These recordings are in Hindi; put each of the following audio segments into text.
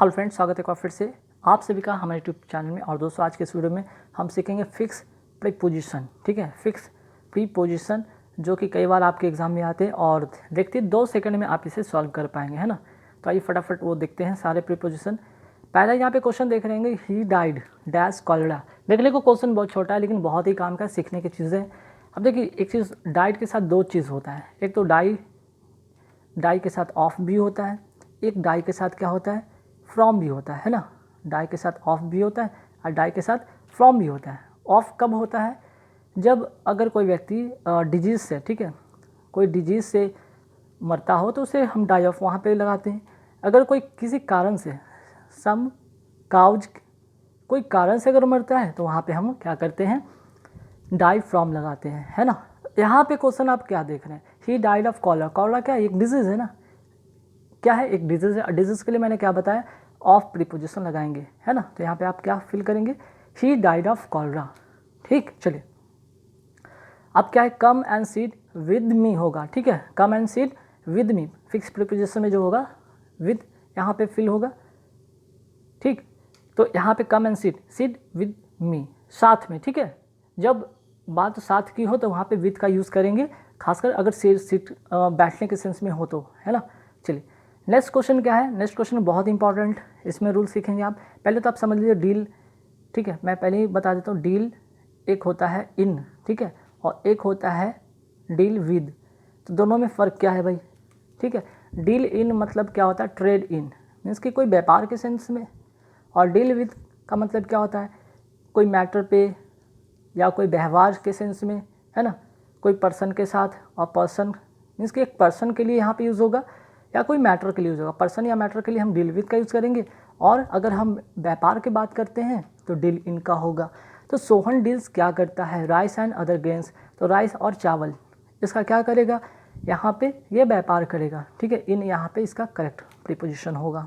हेलो फ्रेंड्स, स्वागत है एक बार फिर से आप सभी का हमारे यूट्यूब चैनल में। और दोस्तों, आज के इस वीडियो में हम सीखेंगे फिक्स प्रीपोजिशन। ठीक है, फिक्स प्रीपोजिशन जो कि कई बार आपके एग्जाम में आते हैं और देखते 2 सेकंड में आप इसे सॉल्व कर पाएंगे, है ना। तो आइए फटाफट वो देखते हैं सारे प्रीपोजिशन। पहला यहाँ पे क्वेश्चन देख रहे हैं, ही डाइड डैश कॉलेरा। देखने को क्वेश्चन बहुत छोटा है लेकिन बहुत ही काम का, सीखने की चीज़ें। अब देखिए, एक चीज़ डाइड के साथ 2 चीज़ होता है। एक तो डाई के साथ ऑफ भी होता है, एक डाई के साथ क्या होता है, फ्रॉम भी होता है ना। डाई के साथ ऑफ भी होता है और डाई के साथ फ्रॉम भी होता है। ऑफ कब होता है, जब अगर कोई व्यक्ति डिजीज़ से, ठीक है, कोई डिजीज़ से मरता हो तो उसे हम डाई ऑफ वहाँ पे लगाते हैं। अगर कोई किसी कारण से सम काउज कोई कारण से अगर मरता है तो वहाँ पे हम क्या करते हैं, डाई फ्रॉम लगाते हैं, है ना। यहाँ पे क्वेश्चन आप क्या देख रहे हैं, he died of cholera. Cholera क्या है, एक डिजीज़ है ना। क्या है, एक डिजीज़ है। डिजीज़ के लिए मैंने क्या बताया, ऑफ प्रीपोजिशन लगाएंगे, है ना। तो यहाँ पे आप क्या फिल करेंगे, ही डाइड ऑफ कॉलरा। ठीक, चलिए अब क्या है, come and seat with me होगा। ठीक है, come and seat with me, fix preposition में जो होगा विद यहाँ पे फिल होगा। ठीक, तो यहाँ पे come and seat with me, साथ में। ठीक है, जब बात साथ की हो तो वहाँ पे विद का यूज़ करेंगे, खासकर अगर सीट बैठने के सेंस में हो तो, है ना। चलिए नेक्स्ट क्वेश्चन क्या है, नेक्स्ट क्वेश्चन बहुत इंपॉर्टेंट, इसमें रूल सीखेंगे आप। पहले तो आप समझ लीजिए डील, ठीक है, मैं पहले ही बता देता हूँ। डील एक होता है इन, ठीक है, और एक होता है डील विद। तो दोनों में फ़र्क क्या है भाई, ठीक है। डील इन मतलब क्या होता है, ट्रेड इन, मीन्स कि कोई व्यापार के सेंस में। और डील विद का मतलब क्या होता है, कोई मैटर पे या कोई व्यवहार के सेंस में, है ना। कोई पर्सन के साथ, और पर्सन मीन्स कि एक पर्सन के लिए यहाँ पे यूज़ होगा या कोई मैटर के लिए यूज़ होगा। पर्सन या मैटर के लिए हम डील विद का यूज़ करेंगे, और अगर हम व्यापार की बात करते हैं तो डील इन का होगा। तो सोहन डील्स क्या करता है, राइस एंड अदर ग्रेन्स। तो राइस और चावल, इसका क्या करेगा, यहाँ पे ये व्यापार करेगा। ठीक है, इन यहाँ पे इसका करेक्ट प्रीपोजिशन होगा।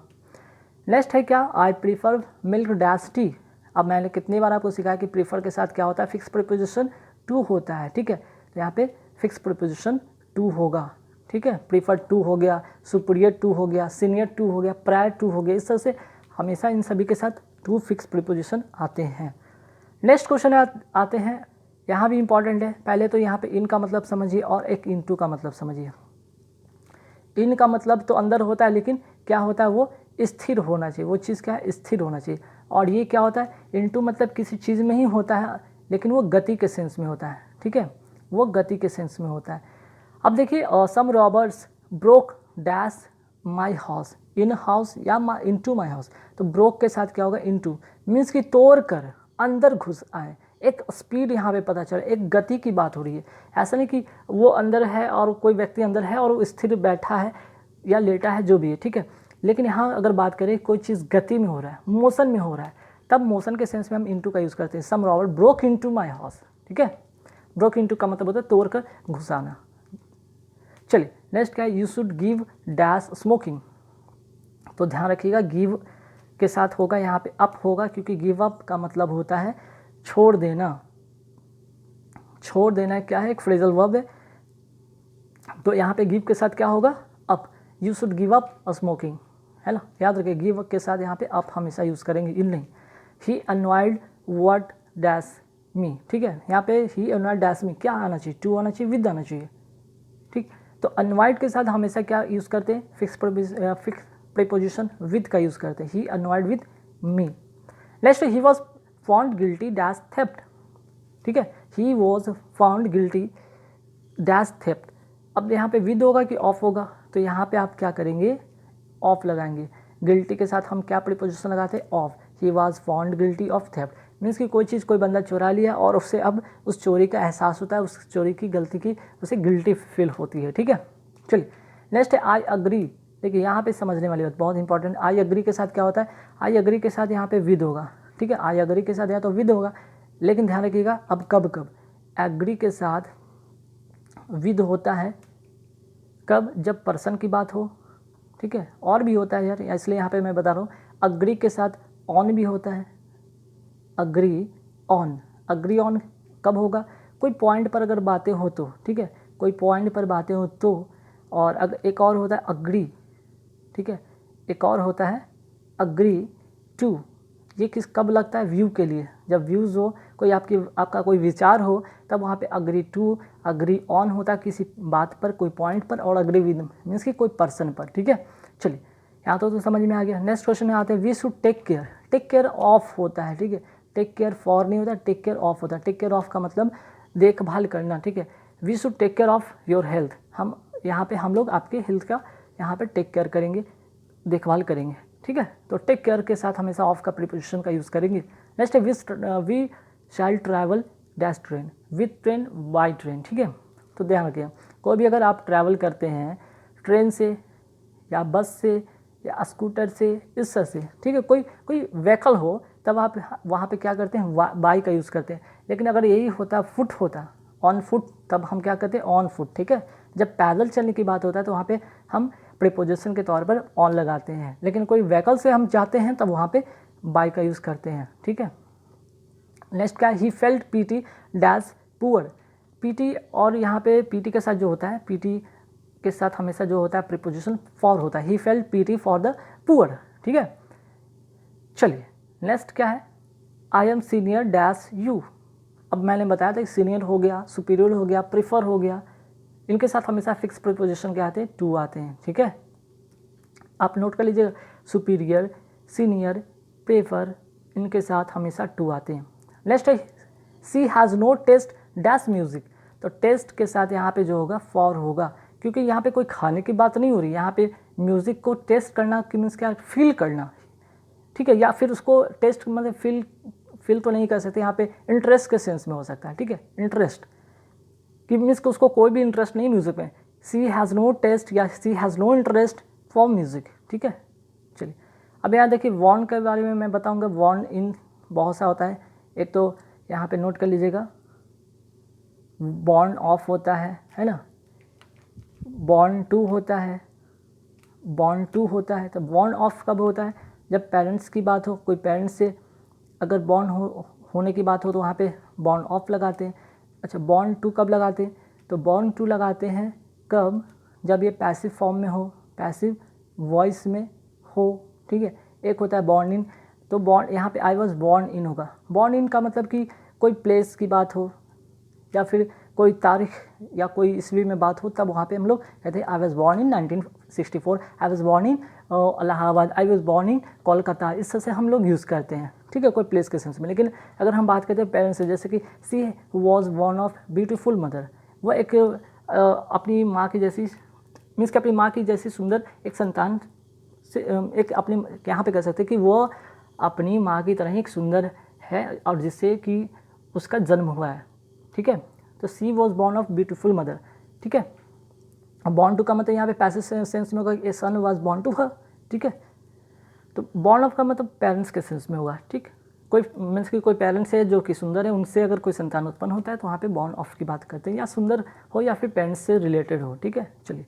नेक्स्ट है क्या, I prefer milk dash T. अब मैंने कितनी बार आपको सिखाया कि प्रीफर के साथ क्या होता है, फिक्स प्रीपोजिशन टू होता है। ठीक है, तो यहाँ पे फिक्स प्रीपोजिशन टू होगा। ठीक है, प्रीफर टू हो गया, सुपीरियर टू हो गया, सीनियर टू हो गया, प्रायर टू हो गया। इस तरह से हमेशा इन सभी के साथ टू फिक्स प्रीपोजिशन आते हैं। नेक्स्ट क्वेश्चन आते हैं, यहाँ भी इंपॉर्टेंट है। पहले तो यहाँ पे इन का मतलब समझिए और एक इन टू का मतलब समझिए। इन का मतलब तो अंदर होता है, लेकिन क्या होता है, वो स्थिर होना चाहिए, वो चीज़ क्या है, स्थिर होना चाहिए। और ये क्या होता है, इनटू मतलब किसी चीज़ में ही होता है, लेकिन वो गति के सेंस में होता है। ठीक है, वो गति के सेंस में होता है। अब देखिए, some robbers broke dash my house, in house या इनटू माई हाउस। तो ब्रोक के साथ क्या होगा, इनटू, मीन्स कि तोड़ कर अंदर घुस आए। एक स्पीड यहाँ पे पता चला, एक गति की बात हो रही है। ऐसा नहीं कि वो अंदर है और कोई व्यक्ति अंदर है और वो स्थिर बैठा है या लेटा है, जो भी है। ठीक है, लेकिन यहाँ अगर बात करें कोई चीज़ गति में हो रहा है, मोशन में हो रहा है, तब मोशन के सेंस में हम इनटू का यूज़ करते हैं। Some Robert broke into my house. ठीक है, ब्रोक इनटू का मतलब होता है तोड़ कर घुसाना। चलिए नेक्स्ट क्या है, you should give dash smoking. तो ध्यान रखिएगा, गिव के साथ होगा यहाँ पे अप होगा, क्योंकि गिव अप का मतलब होता है छोड़ देना। छोड़ देना क्या है, एक फ्रेजल वर्ब है। तो यहाँ पे गिव के साथ क्या होगा, up. You should give up smoking, है ना। याद रखिए, गिव अप के साथ यहाँ पे अप हमेशा यूज़ करेंगे, इन नहीं। ही अनवाइड व्हाट डैश मी। ठीक है, यहाँ पे ही अनवाइड डैश मी क्या आना चाहिए, टू आना चाहिए, विद आना चाहिए। ठीक, तो अनवाइड के साथ हमेशा क्या यूज़ करते हैं, फिक्स प्रीपोजिशन विद का यूज़ करते हैं। He unwind with me. Next, he was found guilty dash theft. ठीक है, he was found guilty dash theft. अब यहाँ पे विद होगा कि ऑफ होगा, तो यहाँ पे आप क्या करेंगे, ऑफ लगाएंगे। गिल्टी के साथ हम क्या प्रीपोजिशन लगाते हैं, of. He was found guilty of theft, means कि कोई चीज़ कोई बंदा चुरा लिया और उससे अब उस चोरी का एहसास होता है, उस चोरी की गलती की उसे गिल्टी फील होती है। ठीक है, चलिए नेक्स्ट है आई अग्री। देखिए यहाँ पे समझने वाली बात बहुत इंपॉर्टेंट, आई अग्री के साथ क्या होता है, आई अग्री के साथ यहाँ पे विद होगा। ठीक है, आई अग्री के साथ या तो विद होगा, लेकिन ध्यान रखिएगा अब कब एग्री के साथ विद होता है, कब, जब पर्सन की बात हो। ठीक है, और भी होता है यार, इसलिए यहाँ पे मैं बता रहा हूँ। अग्री के साथ ऑन भी होता है, अग्री ऑन। अग्री ऑन कब होगा, कोई पॉइंट पर अगर बातें हो तो। ठीक है, कोई पॉइंट पर बातें हो तो। और अगर एक और होता है अग्री, ठीक है, एक और होता है अग्री टू, ये किस कब लगता है, व्यू के लिए, जब व्यूज़ हो, कोई आपका कोई विचार हो, तब वहाँ पे अग्री टू, अग्री ऑन होता है किसी बात पर, कोई पॉइंट पर, और अग्री विद मीन्स कि कोई पर्सन पर। ठीक है, चलिए यहाँ तो समझ में आ गया। नेक्स्ट क्वेश्चन में आते हैं, we should take care, take care of होता है। ठीक है, टेक केयर फॉर नहीं होता, टेक केयर ऑफ होता है। टेक केयर ऑफ का मतलब देखभाल करना। ठीक है, we should take care of your health, हम यहाँ पे हम लोग आपके हेल्थ का यहाँ पे टेक केयर करेंगे, देखभाल करेंगे। ठीक है, तो टेक केयर के साथ हमेशा ऑफ का प्रीपोजिशन का यूज़ करेंगे। नेक्स्ट है we shall travel dash train, with train, by train. ठीक है, तो ध्यान रखिए, कोई भी अगर आप ट्रैवल करते हैं ट्रेन से या बस से या स्कूटर से, इस तरह से, ठीक है, कोई व्हीकल हो, तब आप वहाँ पे क्या करते हैं, बाई का यूज़ करते हैं। लेकिन अगर यही होता फुट होता, ऑन फुट, तब हम क्या करते हैं, ऑन फुट। ठीक है, जब पैदल चलने की बात होता है तो वहाँ पे हम प्रीपोजिशन के तौर पर ऑन लगाते हैं, लेकिन कोई व्हीकल से हम जाते हैं तब वहाँ पे बाई का यूज़ करते हैं। ठीक है, नेक्स्ट क्या है, he felt PT dash poor, PT, और यहाँ पे पीटी के साथ जो होता है, पीटी के साथ हमेशा जो होता है प्रीपोजिशन फॉर होता है, he felt PT for the poor. ठीक है, चलिए नेक्स्ट क्या है, I M senior dash you, अब मैंने बताया था कि सीनियर हो गया, सुपीरियर हो गया, प्रीफर हो गया, इनके साथ हमेशा फिक्स प्रीपोजिशन क्या आते हैं, टू आते हैं। ठीक है, आप नोट कर लीजिएगा, सुपीरियर, सीनियर, प्रेफर, इनके साथ हमेशा टू आते हैं। नेक्स्ट है, she has no taste dash music, तो टेस्ट के साथ यहाँ पे जो होगा फॉर होगा, क्योंकि यहाँ पे कोई खाने की बात नहीं हो रही, यहाँ पे म्यूज़िक को टेस्ट करना कि मीन्स क्या, फील करना। ठीक है, या फिर उसको टेस्ट मतलब फील तो नहीं कर सकते, यहाँ पे इंटरेस्ट के सेंस में हो सकता है। ठीक है, इंटरेस्ट कि मीन्स कि उसको कोई भी इंटरेस्ट नहीं म्यूज़िक में, सी हैज़ नो टेस्ट या she has no interest for music. ठीक है, चलिए अब यहाँ देखिए वॉर्न के बारे में मैं बताऊँगा। वॉर्न इन बहुत सा होता है, एक तो यहाँ पे नोट कर लीजिएगा, बॉर्न ऑफ होता है ना, बॉर्न टू होता है, बॉर्न टू होता है। तो बॉर्न ऑफ कब होता है, जब पेरेंट्स की बात हो, कोई पेरेंट्स से अगर बॉर्न होने की बात हो तो वहाँ पे बॉर्न ऑफ लगाते हैं। अच्छा, बॉर्न टू कब लगाते हैं, तो बॉर्न टू लगाते हैं कब, जब ये पैसिव फॉर्म में हो, पैसिव वॉइस में हो। ठीक है, एक होता है बॉर्न इन, तो बॉर्न यहाँ पे आई वॉज बॉर्न इन होगा। बॉर्न इन का मतलब कि कोई प्लेस की बात हो या फिर कोई तारीख या कोई ईस्वी में बात हो, तब वहाँ पे हम लोग कहते हैं I was born in 1964, I was born in Allahabad, I was born in Kolkata, इस तरह से हम लोग यूज़ करते हैं। ठीक है, कोई प्लेस के सेंस में। लेकिन अगर हम बात करते हैं पेरेंट्स से, जैसे कि she was born of beautiful mother, वह एक अपनी माँ की जैसी, मीन्स कि अपनी माँ की जैसी सुंदर एक संतान से, एक अपनी यहाँ पे कह सकते हैं कि वो अपनी माँ की तरह ही एक सुंदर है और जिससे कि उसका जन्म हुआ है। ठीक है, तो she was born of beautiful mother. ठीक है, बॉर्न टू का मतलब यहाँ पे पैसिव सेंस में होगा, ए सन वाज बॉर्न टू हर। ठीक है, तो बॉर्न ऑफ का मतलब पेरेंट्स के सेंस में होगा। ठीक, कोई मीन्स कि कोई पेरेंट्स है जो कि सुंदर है, उनसे अगर कोई संतान उत्पन्न होता है तो वहाँ पे बॉर्न ऑफ की बात करते हैं, या सुंदर हो या फिर पेरेंट्स से रिलेटेड हो। ठीक है, चलिए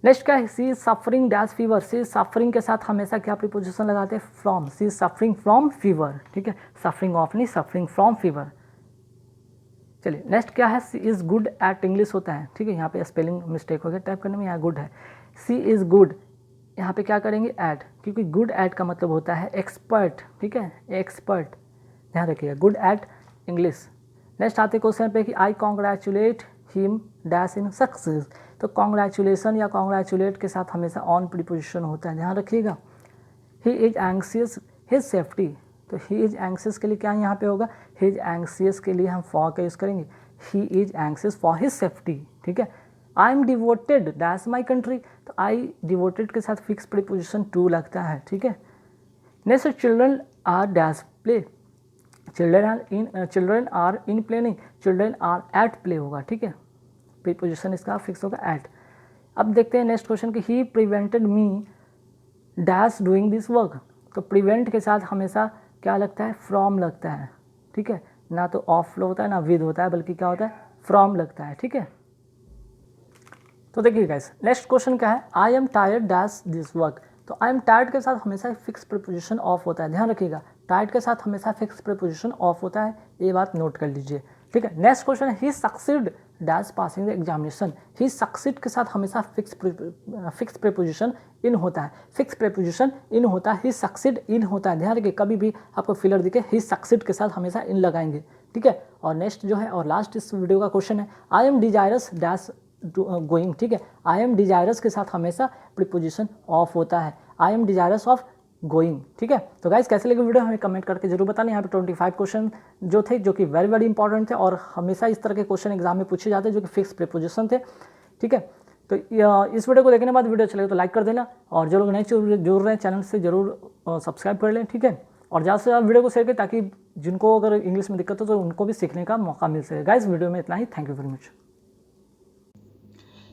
नेक्स्ट क्या है, she is suffering dash fever, she is suffering के साथ हमेशा क्या प्रीपोजिशन लगाते हैं, from, she is suffering from fever. ठीक है, सफरिंग ऑफ नहीं, सफरिंग फ्रॉम फीवर। चलिए नेक्स्ट क्या है, she is good at English होता है। ठीक है, यहाँ पे स्पेलिंग मिस्टेक हो गया टाइप करने में, यहाँ गुड है, सी इज़ गुड, यहाँ पे क्या करेंगे एट, क्योंकि गुड एट का मतलब होता है एक्सपर्ट। ठीक है, एक्सपर्ट, ध्यान रखिएगा, गुड एट इंग्लिश। नेक्स्ट आते क्वेश्चन पे कि I congratulate him dash in success, तो कॉन्ग्रेचुलेशन या कॉन्ग्रेचुलेट के साथ हमेशा ऑन प्रीपोजिशन होता है, ध्यान रखिएगा। ही इज एंग्सियस हिज सेफ्टी, तो ही इज एंग्सियस के लिए क्या यहाँ पे होगा, ही इज एंग्सियस के लिए हम फॉर का यूज़ करेंगे, he is anxious for his safety. ठीक है, I am devoted dash my country, तो आई डिवोटेड के साथ फिक्स प्रीपोजिशन टू लगता है। ठीक है, next children are dash play, children are in play नहीं, चिल्ड्रन आर एट प्ले होगा। ठीक है, प्रीपोजिशन इसका फिक्स होगा एट। अब देखते हैं नेक्स्ट क्वेश्चन कि he prevented me dash doing this work, तो प्रिवेंट के साथ हमेशा क्या लगता है, फ्रॉम लगता है। ठीक है, ना तो ऑफ होता है ना विद होता है, बल्कि क्या होता है, फ्रॉम लगता है। ठीक है, तो देखिए गाइस नेक्स्ट क्वेश्चन क्या है, I am tired dash this work, तो आई एम टायर्ड के साथ हमेशा फिक्स प्रीपोजिशन ऑफ होता है, ध्यान रखिएगा, टायर्ड के साथ हमेशा फिक्स प्रीपोजिशन ऑफ होता है, ये बात नोट कर लीजिए। ठीक है। नेक्स्ट क्वेश्चन है he succeed dash passing the examination. He succeed के साथ हमेशा फिक्स प्रीपोजिशन इन होता है, फिक्स प्रीपोजिशन इन होता है, ही सक्सीड इन होता है। ध्यान रखिए कभी भी आपको फिलर दिखे ही सक्सीड के साथ हमेशा इन लगाएंगे, ठीक है। और नेक्स्ट जो है और लास्ट इस वीडियो का क्वेश्चन है I M desirous dash going, ठीक है। आई एम डिजायरस के साथ हमेशा प्रीपोजिशन ऑफ होता है, I M desirous of going, ठीक है। तो गाइस कैसे लगे वीडियो हमें कमेंट करके जरूर बताना। यहाँ पे 25 क्वेश्चन जो थे जो कि वेरी इंपॉर्टेंट थे और हमेशा इस तरह के क्वेश्चन एग्जाम में पूछे जाते हैं जो कि फिक्स प्रीपोजिशन थे, ठीक है। तो इस वीडियो को देखने के बाद वीडियो चलेगा तो लाइक कर देना और जो लोग नए जुड़ रहे हैं चैनल से जरूर सब्सक्राइब कर लें, ठीक है। और ज़्यादा से ज़्यादा वीडियो को शेयर करें ताकि जिनको अगर इंग्लिश में दिक्कत हो तो उनको भी सीखने का मौका मिल सके। गाइस वीडियो में इतना ही, thank you very much.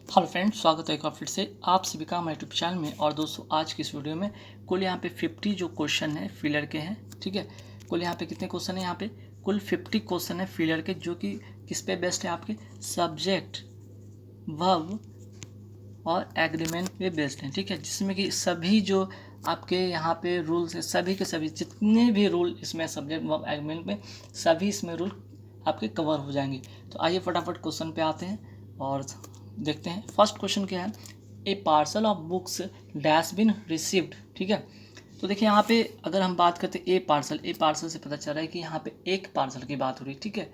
Hello friends, स्वागत है एक बार फिर से आप सभी का हमारे यूट्यूब चैनल में। और दोस्तों आज की इस वीडियो में कुल यहाँ पे 50 जो क्वेश्चन है फिलर के हैं, ठीक है। कुल यहाँ पे कितने क्वेश्चन है, यहाँ पे कुल 50 क्वेश्चन है फिलर के जो कि किस पे बेस्ड है, आपके सब्जेक्ट, वर्ब और एग्रीमेंट पे बेस्ड हैं, ठीक है। जिसमें कि सभी जो आपके यहाँ पे रूल्स है सभी के सभी जितने भी रूल इसमें सब्जेक्ट वर्ब एग्रीमेंट में सभी इसमें रूल आपके कवर हो जाएंगे। तो आइए फटाफट क्वेश्चन पे आते हैं और देखते हैं। फर्स्ट क्वेश्चन क्या है, a parcel of books dash been received, ठीक है। तो देखिए यहाँ पे अगर हम बात करते हैं ए पार्सल से पता चल रहा है कि यहाँ पे एक पार्सल की बात हो रही है, ठीक है।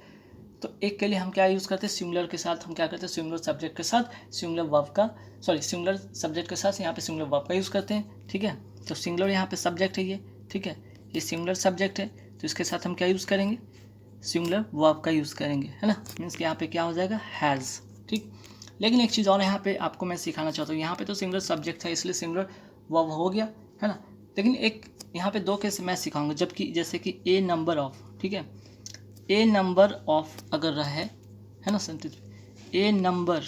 तो एक के लिए हम क्या यूज़ करते हैं, सिंगुलर के साथ हम क्या करते हैं, सिंगुलर सब्जेक्ट के साथ सिंगुलर वर्ब का सिंगुलर सब्जेक्ट के साथ यहाँ पे सिंगुलर वर्ब का यूज़ करते हैं, ठीक है। तो सिंगुलर यहाँ पे सब्जेक्ट है ये, ठीक है, ये सिंगुलर सब्जेक्ट है तो इसके साथ हम क्या यूज़ करेंगे, सिंगुलर वर्ब का यूज़ करेंगे, है ना। मीन्स कि यहाँ पे क्या हो जाएगा, हैज़, ठीक। लेकिन एक चीज़ और यहाँ पे आपको मैं सिखाना चाहता हूँ, यहाँ पे तो सिंगुलर सब्जेक्ट था इसलिए सिंगुलर वर्ब हो गया, है ना। लेकिन एक यहाँ पे दो केस मैं सिखाऊंगा, जबकि जैसे कि ए नंबर ऑफ, ठीक है, ए नंबर ऑफ अगर रहे, है ना, सेंटेंस ए नंबर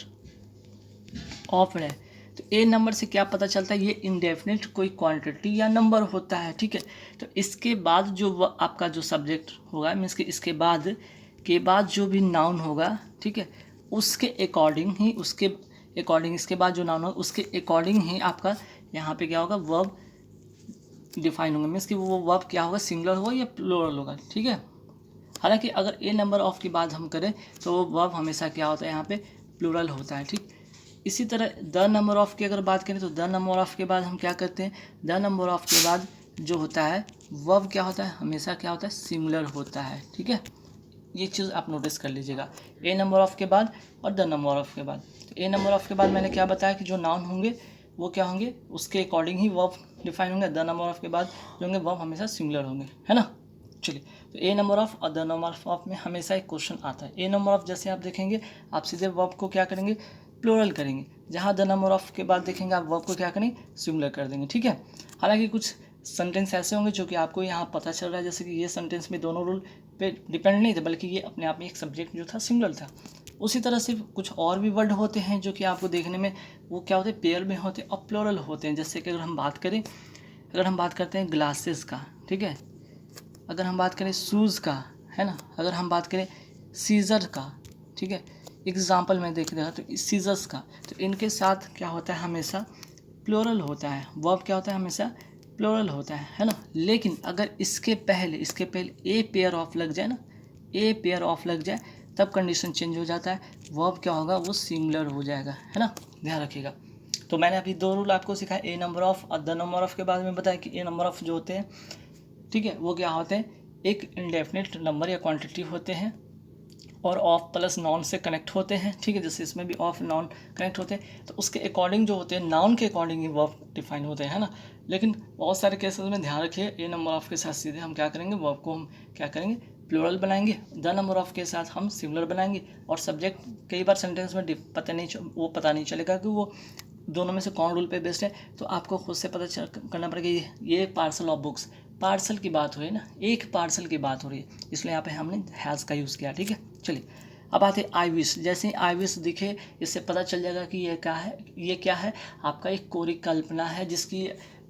ऑफ रहे तो ए नंबर से क्या पता चलता है, ये इंडेफिनिट कोई क्वांटिटी या नंबर होता है, ठीक है। तो इसके बाद जो आपका जो सब्जेक्ट होगा मीन्स कि इसके बाद जो भी नाउन होगा, ठीक है, उसके अकॉर्डिंग इसके बाद जो नाउन होगा उसके अकॉर्डिंग ही आपका यहाँ पे क्या होगा, वर्ब डिफाइन होगा। मीन्स कि वो वर्ब क्या होगा, सिंगुलर होगा या प्लूरल होगा, ठीक है। हालांकि अगर ए नंबर ऑफ की बात हम करें तो वर्ब हमेशा क्या होता है, यहाँ पे प्लूरल होता है, ठीक। इसी तरह द नंबर ऑफ की अगर बात करें तो द नंबर ऑफ के बाद हम क्या करते हैं, द नंबर ऑफ के बाद जो होता है वर्ब क्या होता है, हमेशा क्या होता है, सिंगुलर होता है, ठीक है। ये चीज़ आप नोटिस कर लीजिएगा, ए नंबर ऑफ के बाद और द नंबर ऑफ के बाद। तो ए नंबर ऑफ के बाद मैंने क्या बताया कि जो नाउन होंगे वो क्या होंगे, उसके अकॉर्डिंग ही वर्ब डिफाइन होंगे। द नंबर ऑफ के बाद जो होंगे वर्ब हमेशा सिंगुलर होंगे, है ना। चलिए, तो ए नंबर ऑफ और द नंबर ऑफ में हमेशा एक क्वेश्चन आता है। ए नंबर ऑफ जैसे आप देखेंगे आप सीधे वर्ब को क्या करेंगे, प्लूरल करेंगे, जहाँ द नंबर ऑफ के बाद देखेंगे आप वर्ब को क्या करेंगे, सिंगुलर कर देंगे, ठीक है। हालांकि कुछ सेंटेंस ऐसे होंगे जो कि आपको यहाँ पता चल रहा है, जैसे कि ये सेंटेंस में दोनों रूल पे डिपेंड नहीं थे बल्कि ये अपने आप में एक सब्जेक्ट जो था सिंगुलर था। उसी तरह से कुछ और भी वर्ड होते हैं जो कि आपको देखने में वो क्या होते हैं, पेयर में होते हैं और प्लूरल होते हैं। जैसे कि अगर हम बात करते हैं ग्लासेस का, ठीक है, अगर हम बात करें शूज़ का, है ना, अगर हम बात करें सीजर का, ठीक है, एग्जाम्पल में देख रहा तो सीजर्स का, तो इनके साथ क्या होता है, हमेशा प्लूरल होता है, वर्ब क्या होता है, हमेशा प्लूरल होता है ना। लेकिन अगर इसके पहले ए पेयर ऑफ लग जाए ना, ए पेयर ऑफ लग जाए तब कंडीशन चेंज हो जाता है, वर्ब क्या होगा, वो सिंगुलर हो जाएगा, है ना, ध्यान रखिएगा। तो मैंने अभी दो रूल आपको सिखाया, ए नंबर ऑफ और द नंबर ऑफ के बाद में बताया कि ए नंबर ऑफ जो होते हैं, ठीक है, वो क्या होते हैं, एक इंडेफिनिट नंबर या क्वांटिटी होते हैं और ऑफ प्लस नाउन से कनेक्ट होते हैं, ठीक है। जैसे इसमें भी ऑफ नाउन कनेक्ट होते हैं तो उसके अकॉर्डिंग जो होते हैं, नाउन के अकॉर्डिंग ही वर्ब डिफाइन होते हैं, है ना। लेकिन बहुत सारे केसेस में ध्यान रखिए, ए नंबर ऑफ के साथ सीधे हम क्या करेंगे, वर्ब को हम क्या करेंगे, प्लूरल बनाएंगे, द नंबर ऑफ के साथ हम सिंगुलर बनाएंगे। और सब्जेक्ट कई बार सेंटेंस में पता नहीं चलेगा कि वो दोनों में से कौन रूल पे बेस्ड है, तो आपको खुद से पता करना पड़ेगा। ये पार्सल ऑफ बुक्स, पार्सल की बात हो रही है ना, एक पार्सल की बात हो रही है, इसलिए यहाँ पे हमने हैज़ का यूज़ किया, ठीक है। चलिए अब आते हैं आई विश। जैसे ही आई विश दिखे इससे पता चल जाएगा कि ये क्या है, आपका एक कोरी कल्पना है जिसकी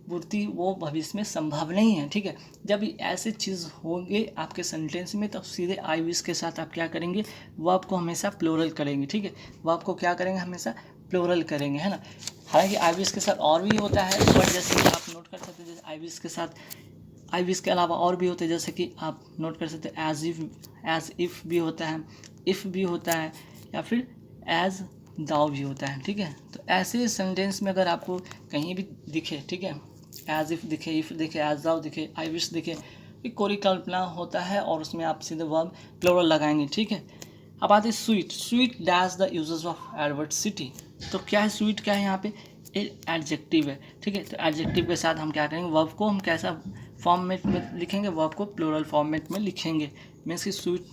पूर्ति वो भविष्य में संभव नहीं है, ठीक है। जब ऐसे चीज़ होंगे आपके सेंटेंस में तब सीधे आई विश के साथ आप क्या करेंगे, वर्ब को हमेशा प्लूरल करेंगे, ठीक है। वर्ब को क्या करेंगे, हमेशा प्लूरल करेंगे, है ना। हालांकि आई विश के साथ और भी होता है, बट जैसे कि आप नोट कर सकते हैं, जैसे आई विश के साथ आई विश के अलावा और भी होते हैं, जैसे कि आप नोट कर सकते हैं एज इफ़ भी होता है, इफ़ भी होता है या फिर एज दाउ भी होता है, ठीक है। तो ऐसे सेंटेंस में अगर आपको कहीं भी दिखे, ठीक है, एज इफ़ दिखे, इफ़ दिखे, एज दाउ दिखे, आई विश दिखे, ये कोरी कल्पना होता है और उसमें आप सीधे वर्ब प्लूरल लगाएंगे, ठीक है। अब आते हैं sweet. Sweet dash the uses of adversity. तो क्या है स्वीट, क्या है यहाँ पे, एडजेक्टिव है, ठीक है। तो एडजेक्टिव के साथ हम क्या करेंगे, वर्ब को हम कैसा फॉर्मेट में लिखेंगे, वर्ब को प्लूरल फॉर्मेट में लिखेंगे। मीन्स कि sweet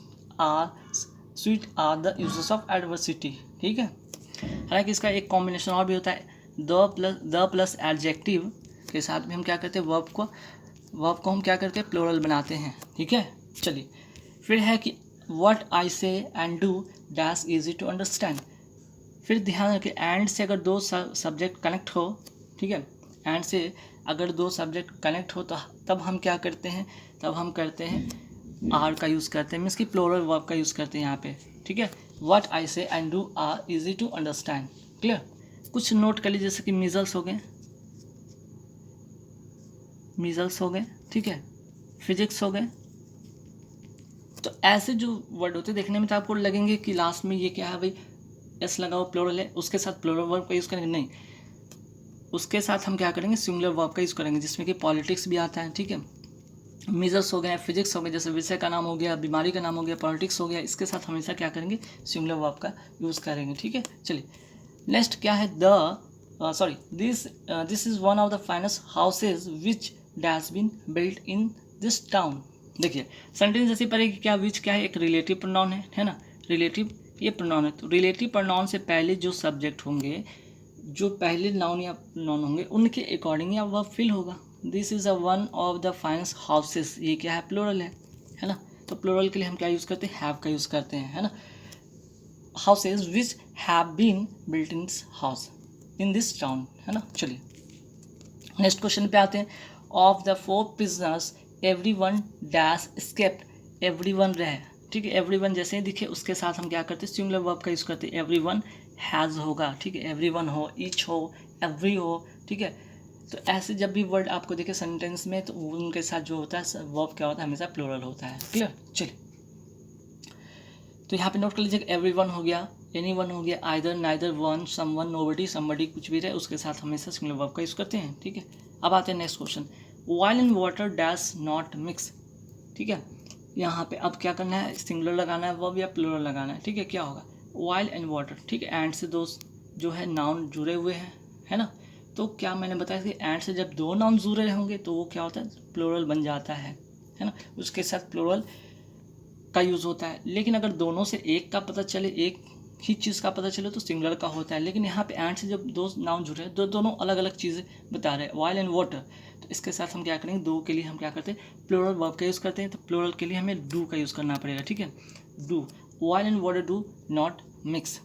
are the uses of adversity, ठीक है। हालांकि इसका एक कॉम्बिनेशन और भी होता है, द प्लस एडजेक्टिव के साथ भी हम क्या करते हैं, वर्ब को हम क्या करते हैं, प्लूरल बनाते हैं, ठीक है। चलिए फिर है कि what I say and do dash easy to understand. फिर ध्यान रखें, एंड से अगर दो सब्जेक्ट कनेक्ट हो, ठीक है, एंड से अगर दो सब्जेक्ट कनेक्ट हो तो तब हम क्या करते हैं, तब हम करते हैं आर का यूज़ करते हैं, मीन्स कि प्लूरल वर्ब का यूज़ करते हैं यहाँ पे, ठीक है। What I say and do are easy to understand, clear. कुछ नोट कर लीजिए, जैसे कि मीजल्स हो गए, ठीक है, फिजिक्स हो गए। तो ऐसे जो वर्ड होते हैं देखने में तो आपको लगेंगे कि लास्ट में ये क्या है भाई, एस लगा हुआ प्लूरल है, उसके साथ प्लूरल वर्ब का यूज़ करेंगे, नहीं, उसके साथ हम क्या करेंगे, सिंगुलर वर्ब का यूज़ करेंगे, जिसमें कि पॉलिटिक्स भी आता है, ठीक है। मीजर्स हो गए, फिजिक्स हो गए, जैसे विषय का नाम हो गया, बीमारी का नाम हो गया, पॉलिटिक्स हो गया, इसके साथ हमेशा क्या करेंगे, सिंगुलर वर्ब का यूज़ करेंगे, ठीक है। चलिए नेक्स्ट क्या है, this is one of the finest houses which dash been built in this town. देखिए सेंटेंस जैसे पड़ेगी, क्या विच क्या है, एक रिलेटिव प्रोनाउन है ना, रिलेटिव ये प्रोनाउन है। तो रिलेटिव प्रोनाउन से पहले जो सब्जेक्ट होंगे, जो पहले नाउन या प्रोनाउन होंगे, उनके अकॉर्डिंग या वर्ब फिल होगा। This is a one of the finest houses, ये क्या है, प्लूरल है ना। तो प्लूरल के लिए हम क्या यूज़ करते हैं, हैव का यूज़ करते हैं, है ना। Houses which have been built in this town, है ना। चलिए नेक्स्ट क्वेश्चन पे आते हैं। Of the 4 prisoners everyone dash escaped, everyone रहे, ठीक है। एवरीवन जैसे ही दिखे उसके साथ हम क्या करते हैं, सिंगुलर वर्ब का यूज़ करते हैं, एवरीवन हैज़ होगा, ठीक है। एवरीवन हो, ईच हो, एवरी हो, ठीक है। तो ऐसे जब भी वर्ड आपको दिखे सेंटेंस में तो उनके साथ जो होता है वर्ब क्या होता है, हमेशा प्लूरल होता है, क्लियर। चलिए तो यहाँ पे नोट कर लीजिए, एवरीवन हो गया, एनीवन हो गया, either, neither, one, someone, nobody, somebody, कुछ भी रहे उसके साथ हमेशा सिंगुलर वर्ब का यूज़ करते हैं, ठीक है। अब आते हैं next question, oil and water dash not mix, ठीक है। यहाँ पे अब क्या करना है, सिंगुलर लगाना है वर्ब या प्लूरल लगाना है, ठीक है। क्या होगा, ऑयल एंड वाटर, ठीक है। एंड से दो जो है नाउन जुड़े हुए हैं, है ना। तो क्या मैंने बताया कि एंड से जब दो नाउन जुड़े होंगे तो वो क्या होता है, प्लूरल बन जाता है ना। उसके साथ प्लूरल का यूज़ होता है। लेकिन अगर दोनों से एक का पता चले, एक ही चीज़ का पता चले तो सिंगुलर का होता है। लेकिन यहाँ पे एंड से जब दो नाउन जुड़े हैं, दोनों अलग अलग चीज़ें बता रहे हैं, ऑयल एंड वाटर, तो इसके साथ हम क्या करेंगे, दो के लिए हम क्या करते हैं, प्लूरल वर्ब का यूज़ करते हैं। तो प्लूरल के लिए हमें डू का यूज़ करना पड़ेगा, ठीक है। Do, oil and water do not mix,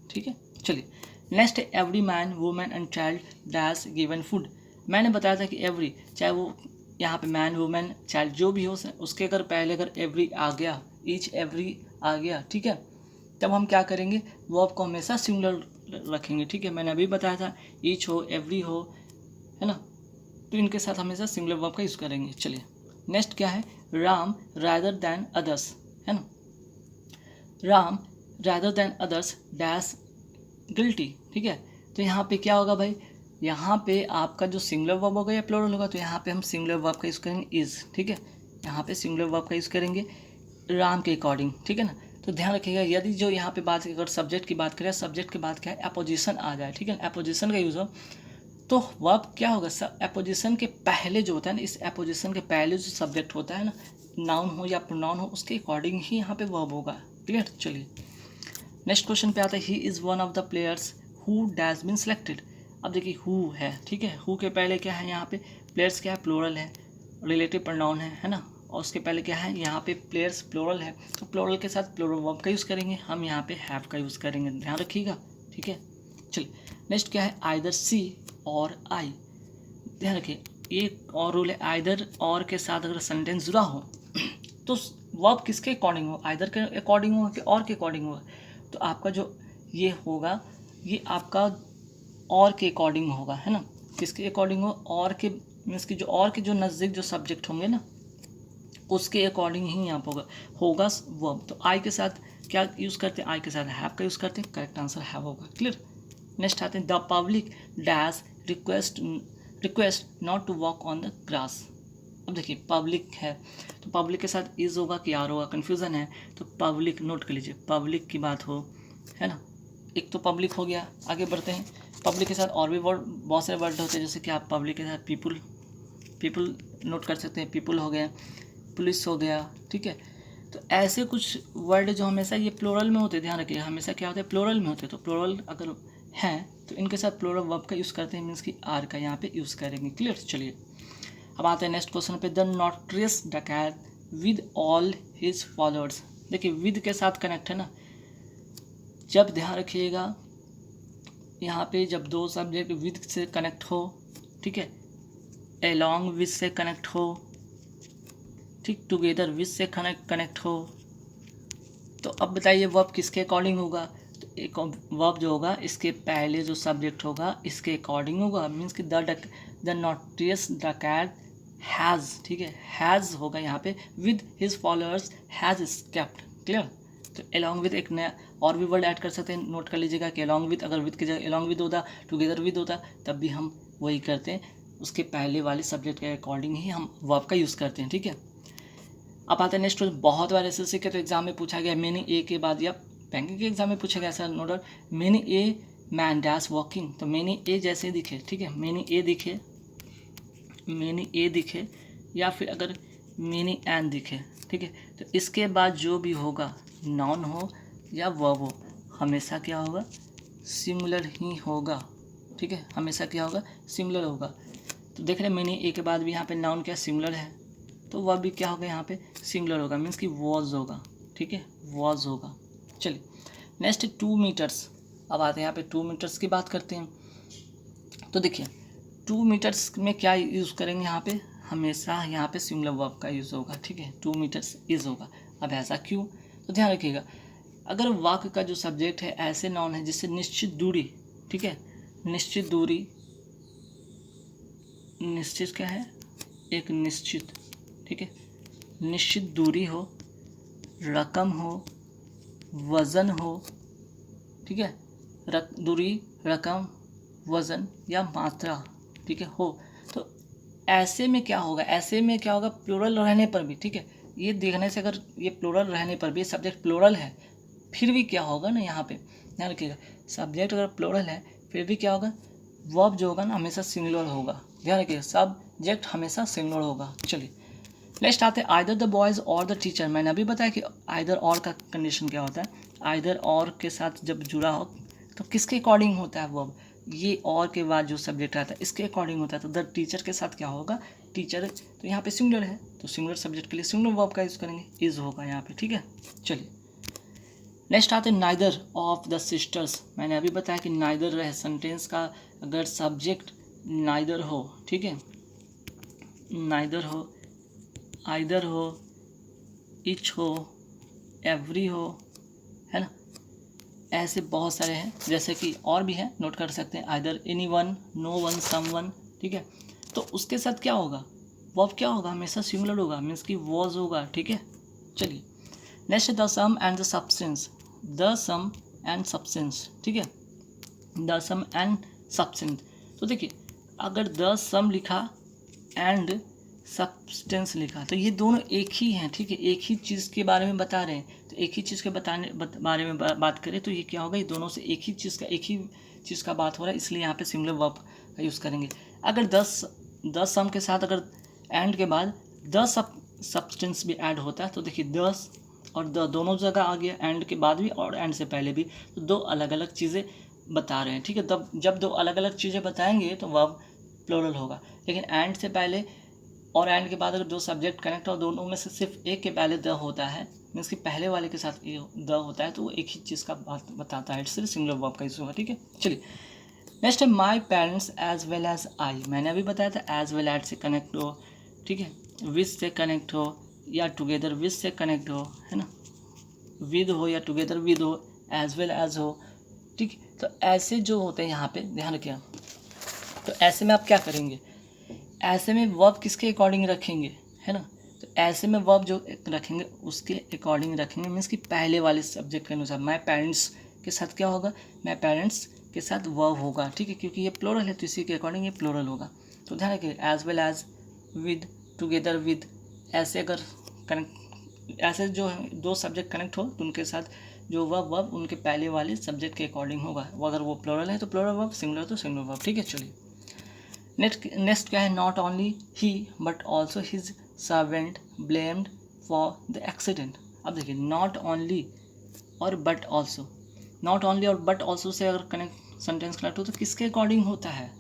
ठीक है। चलिए next, every man women and child dash given food. मैंने बताया था कि एवरी, चाहे वो यहाँ पे मैन वुमेन चाइल्ड जो भी हो, उसके अगर पहले अगर एवरी आ गया, ईच एवरी आ गया, ठीक है, तब हम क्या करेंगे, वर्ब को हमेशा सिंगुलर रखेंगे, ठीक है। मैंने अभी बताया था ईच हो, एवरी हो, है ना, तो इनके साथ हमेशा सिंगुलर वर्ब का यूज़ करेंगे। चलिए नेक्स्ट क्या है, राम रादर दैन अदर्स, है ना। Ram rather than others dash guilty, ठीक है। तो यहाँ पे क्या होगा भाई, यहाँ पे आपका जो सिंगुलर वर्ब होगा या प्लूरल होगा, तो यहाँ पे हम सिंगुलर वर्ब का यूज़ करेंगे इज़, ठीक है। यहाँ पे सिंगुलर वर्ब का यूज़ करेंगे राम के अकॉर्डिंग, ठीक है ना। तो ध्यान रखिएगा, यदि जो यहाँ पे बात अगर सब्जेक्ट की बात करें, सब्जेक्ट के बाद क्या है, अपोजिशन आ जाए, ठीक है। अपोजिशन का यूज़ हो तो वर्ब क्या होगा, अपोजिशन के पहले जो होता है ना, इस अपोजिशन के पहले जो सब्जेक्ट होता है ना, नाउन हो या प्रोनाउन हो, उसके अकॉर्डिंग ही यहाँ पे वर्ब होगा, क्लियर। चलिए नेक्स्ट क्वेश्चन पे आता है, he is one of the players who dash been selected. अब देखिए हु है, ठीक है। हु के पहले क्या है, यहाँ पे प्लेयर्स क्या है, प्लूरल है, रिलेटिव प्रोनाउन है ना। और उसके पहले क्या है, यहाँ पे प्लेयर्स प्लूरल है, तो प्लूरल के साथ प्लूरल वर्ब का यूज़ करेंगे, हम यहाँ पे हैव का यूज़ करेंगे, ध्यान रखिएगा, ठीक है। चलिए नेक्स्ट क्या है, आइदर सी और आई। ध्यान रखिए एक और रूल है, आइदर और के साथ अगर सेंटेंस जुड़ा हो तो वर्ब किसके अकॉर्डिंग हो, आइदर के अकॉर्डिंग हो कि और के अकॉर्डिंग हो, तो आपका जो ये होगा ये आपका और के अकॉर्डिंग होगा, है ना। किसके अकॉर्डिंग हो, और के मीन्स कि जो और के जो नज़दीक जो सब्जेक्ट होंगे ना, उसके अकॉर्डिंग ही यहाँ पर होगा वर्ब। तो आई के साथ क्या यूज़ करते हैं, आई के साथ हैव का यूज़ करते हैं, करेक्ट आंसर हैव होगा। क्लियर। नेक्स्ट आते हैं the public dash request not to walk on the grass. अब देखिए पब्लिक है तो पब्लिक के साथ इज होगा कि आर होगा, कन्फ्यूज़न है तो पब्लिक नोट कर लीजिए, पब्लिक की बात हो, है ना। एक तो पब्लिक हो गया, आगे बढ़ते हैं। पब्लिक के साथ और भी वर्ड, बहुत सारे वर्ड होते हैं, जैसे कि आप पब्लिक के साथ पीपुल नोट कर सकते हैं, पीपुल हो गया, पुलिस हो गया, ठीक है। तो ऐसे कुछ वर्ड जो हमेशा ये प्लोरल में होते हैं, ध्यान रखिए हमेशा क्या होते हैं, प्लोरल में होते हैं। तो प्लोरल अगर हैं तो इनके साथ प्लोरल वर्ब का यूज़ करते हैं, मीन्स कि आर का यहाँ पे यूज़ करेंगे। क्लियर। चलिए अब आते हैं नेक्स्ट क्वेश्चन पे। द नोटरियस डकैत विद ऑल हिज फॉलोअर्स। देखिए विद के साथ कनेक्ट है ना, जब ध्यान रखिएगा यहाँ पे जब दो सब्जेक्ट विद से कनेक्ट हो, ठीक है, एलॉन्ग विद से कनेक्ट हो, ठीक, टुगेदर विद से कनेक्ट हो, तो अब बताइए वर्ब किसके अकॉर्डिंग होगा। तो एक वर्ब जो होगा इसके पहले जो सब्जेक्ट होगा इसके अकॉर्डिंग होगा, मीन्स कि द नोटरियस डकैत हैज़, ठीक है, हैज़ होगा यहाँ पे, with his followers has escaped. Clear. तो अलॉन्ग विद एक नया और भी वर्ड ऐड कर सकते हैं, नोट कर लीजिएगा कि अलॉन्ग विद, अगर विद की जगह अलॉन्ग विद होता, टुगेदर विद होता, तब भी हम वही करते हैं, उसके पहले वाले सब्जेक्ट के अकॉर्डिंग ही हम वर्ब का यूज़ करते हैं, ठीक है। अब आते हैं नेक्स्ट क्वेश्चन। बहुत बार एसएससी के तो एग्जाम में पूछा गया मैनी ए के बाद, या बैंकिंग के एग्जाम में पूछा गया ऐसा note, many a man dash walking. तो मैनी ए जैसे दिखे, ठीक है, मैनी ए दिखे, मैनी ए दिखे, या फिर अगर मैनी एन दिखे, ठीक है, तो इसके बाद जो भी होगा नाउन हो या वर्ब हो हमेशा क्या होगा, सिमिलर ही होगा, ठीक है, हमेशा क्या होगा, सिमिलर होगा। तो देख रहे हैं मैनी ए के बाद भी यहाँ पे नाउन क्या सिमिलर है, तो वह भी क्या होगा यहाँ पे सिंगुलर होगा, मीन्स कि वॉज होगा, ठीक है, वॉज होगा। चलिए नेक्स्ट 2 मीटर्स। अब आते हैं यहाँ पे 2 मीटर्स की बात करते हैं। तो देखिए 2 मीटर्स में क्या यूज़ करेंगे, यहाँ पे हमेशा यहाँ पे सिंगुलर वर्ब का यूज़ होगा, ठीक है, 2 मीटर्स इज होगा। अब ऐसा क्यों, तो ध्यान रखिएगा अगर वाक्य का जो सब्जेक्ट है ऐसे नाउन है जिससे निश्चित दूरी, ठीक है, निश्चित दूरी, निश्चित क्या है, एक निश्चित, ठीक है, निश्चित दूरी हो, रकम हो, वज़न हो, ठीक है, दूरी, रकम, वज़न या मात्रा, ठीक है, हो, तो ऐसे में क्या होगा, ऐसे में क्या होगा, प्लूरल रहने पर भी, ठीक है, ये देखने से अगर ये प्लूरल रहने पर भी सब्जेक्ट प्लूरल है फिर भी क्या होगा ना, यहाँ पे ध्यान रखिएगा सब्जेक्ट अगर प्लूरल है फिर भी क्या होगा, वर्ब जो होगा ना हमेशा सिंगुलर होगा, ध्यान रखिएगा सब्जेक्ट हमेशा सिंगुलर होगा। चलिए नेक्स्ट आते हैं आइदर द बॉयज़ और द टीचर। मैंने अभी बताया कि आइदर और का कंडीशन क्या होता है, आइदर और के साथ जब जुड़ा हो तो किसके अकॉर्डिंग होता है वर्ब, ये और के बाद जो सब्जेक्ट आता है इसके अकॉर्डिंग होता है। तो द टीचर के साथ क्या होगा, टीचर, तो यहाँ पे सिंगुलर है तो सिंगुलर सब्जेक्ट के लिए सिंगुलर वर्ब का यूज़ करेंगे, इज होगा यहाँ पे, ठीक है। चलिए नेक्स्ट आते हैं नाइदर ऑफ द सिस्टर्स। मैंने अभी बताया कि नाइदर रहे सेंटेंस का अगर सब्जेक्ट नाइदर हो, ठीक है, नाइदर हो, आइदर हो, इच हो, एवरी हो, है ना, ऐसे बहुत सारे हैं, जैसे कि और भी हैं नोट कर सकते हैं, either anyone, no one, someone, ठीक है। तो उसके साथ क्या होगा, वर्ब क्या होगा, हमेशा सिंगुलर होगा, मीन्स कि वॉज होगा, ठीक है। चलिए next the sum and the substance, the sum and substance, ठीक है, द सम एंड सब्सटेंस। तो देखिए अगर द सम लिखा एंड सब्सटेंस लिखा तो ये दोनों एक ही हैं, ठीक है, एक ही चीज़ के बारे में बता रहे हैं, तो एक ही चीज़ के बारे में बात करें तो ये क्या होगा, ये दोनों से एक ही चीज़ का बात हो रहा है, इसलिए यहाँ पे सिंगुलर वर्ब का यूज़ करेंगे। अगर द सम के साथ अगर एंड के बाद द सब्सटेंस भी ऐड होता है तो देखिए दस और द दोनों जगह आ गया, एंड के बाद भी और एंड से पहले भी, तो दो अलग अलग चीज़ें बता रहे हैं, ठीक है। तब जब दो अलग अलग चीज़ें बताएंगे तो वर्ब प्लूरल होगा, लेकिन एंड से पहले और एंड के बाद अगर दो सब्जेक्ट कनेक्ट हो, दोनों में से सिर्फ एक के पहले द होता है, मीन्स कि पहले वाले के साथ द होता है, तो वो एक ही चीज़ का बात बताता है, इसलिए सिंगुलर वर्ब का यूज़ होगा, ठीक है। चलिए नेक्स्ट है my parents as well as I. मैंने अभी बताया था एज वेल एज से कनेक्ट हो, ठीक है, विद से कनेक्ट हो या टुगेदर विद से कनेक्ट हो, है ना, विद हो या टुगेदर विद हो, एज वेल एज हो, ठीक। तो ऐसे जो होते हैं यहाँ पे ध्यान रखिए, तो ऐसे में आप क्या करेंगे, ऐसे में वर्ब किसके अकॉर्डिंग रखेंगे, है ना, तो ऐसे में वर्ब जो रखेंगे उसके अकॉर्डिंग रखेंगे, मीन्स कि पहले वाले सब्जेक्ट के अनुसार। माई पेरेंट्स के साथ क्या होगा, माई पेरेंट्स के साथ वर्ब होगा, ठीक है, क्योंकि ये प्लोरल है तो इसी के अकॉर्डिंग ये प्लोरल होगा। तो ध्यान रखिए, as well as, with, together with, ऐसे अगर कनेक्ट, ऐसे जो दो सब्जेक्ट कनेक्ट हो तो उनके साथ जो वर्ब उनके पहले वाले सब्जेक्ट के अकॉर्डिंग होगा। वो अगर वो प्लोरल है तो प्लोरल वर्ब, सिंगुलर तो सिंगुलर वर्ब, ठीक है। चलिए नेक्स्ट क्या है, not only he but also his servant blamed for the accident. अब देखिए, नॉट ओनली और बट ऑल्सो, नॉट ओनली और बट ऑल्सो से अगर कनेक्ट सेंटेंस कनेक्ट हो तो किसके अकॉर्डिंग होता है,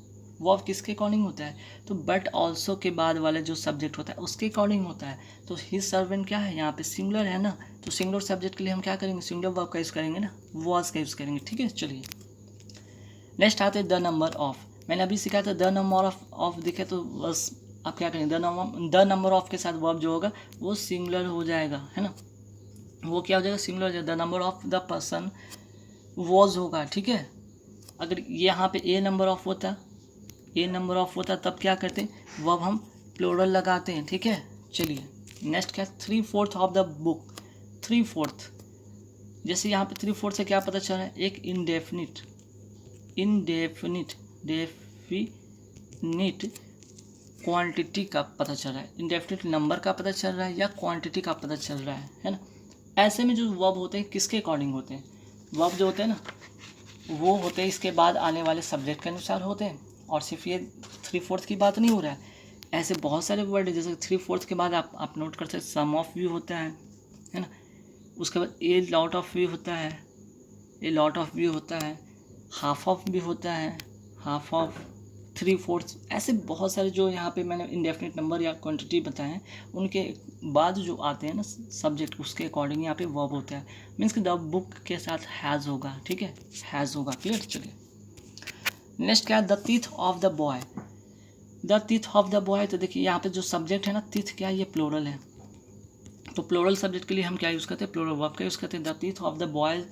वर्ब किसके अकॉर्डिंग होता है, तो बट ऑल्सो के बाद वाले जो सब्जेक्ट होता है उसके अकॉर्डिंग होता है। तो हिज सर्वेंट क्या है, यहाँ पे सिंगुलर है ना, तो सिंगुलर सब्जेक्ट के लिए हम क्या करेंगे, सिंगुलर वर्ब का यूज़ करेंगे ना, वॉज का यूज़ करेंगे, ठीक है। चलिए नेक्स्ट आते हैं द नंबर ऑफ। मैंने अभी सिखाया था द नंबर ऑफ दिखे तो बस आप क्या करेंगे, द नंबर ऑफ के साथ वर्ब जो होगा वो सिंगुलर हो जाएगा, है ना, वो क्या हो जाएगा, सिंगुलर हो जाएगा। The number of the person was होगा, ठीक है। अगर यहाँ पे ए नंबर ऑफ होता तब क्या करते हैं, वर्ब हम प्लूरल लगाते हैं, ठीक है। चलिए नेक्स्ट क्या, 3/4 ऑफ द बुक, 3/4, जैसे यहाँ पे 3/4 से क्या पता चल रहा है, एक इंडेफिनिट क्वांटिटी का पता चल रहा है, इंडेफिनिट नंबर का पता चल रहा है या क्वांटिटी का पता चल रहा है ना। ऐसे में जो वर्ब होते हैं किसके अकॉर्डिंग होते हैं, वर्ब जो होते हैं ना वो होते हैं इसके बाद आने वाले सब्जेक्ट के अनुसार होते हैं। और सिर्फ ये 3/4 की बात नहीं हो रहा है, ऐसे बहुत सारे वर्ड है, जैसे 3/4 के बाद आप नोट कर सकते, सम ऑफ व्यू होता है ना, उसके बाद ए लॉट ऑफ व्यू होता है, हाफ ऑफ भी होता है, हाफ ऑफ, 3/4, ऐसे बहुत सारे जो यहाँ पे मैंने इंडेफिनिट नंबर या क्वांटिटी बताए हैं उनके बाद जो आते हैं ना सब्जेक्ट उसके अकॉर्डिंग यहाँ पे वर्ब होता है। मीन्स कि द बुक के साथ हैज़ होगा, ठीक है, हैज़ होगा, क्लियर। चलिए नेक्स्ट क्या है, the teeth of the boy. तो देखिए यहाँ पे जो सब्जेक्ट है ना, टीथ क्या है, ये प्लोरल है, तो प्लोरल सब्जेक्ट के लिए हम क्या यूज़ करते हैं, प्लोरल वर्ब का यूज़ करते हैं। The teeth of the boy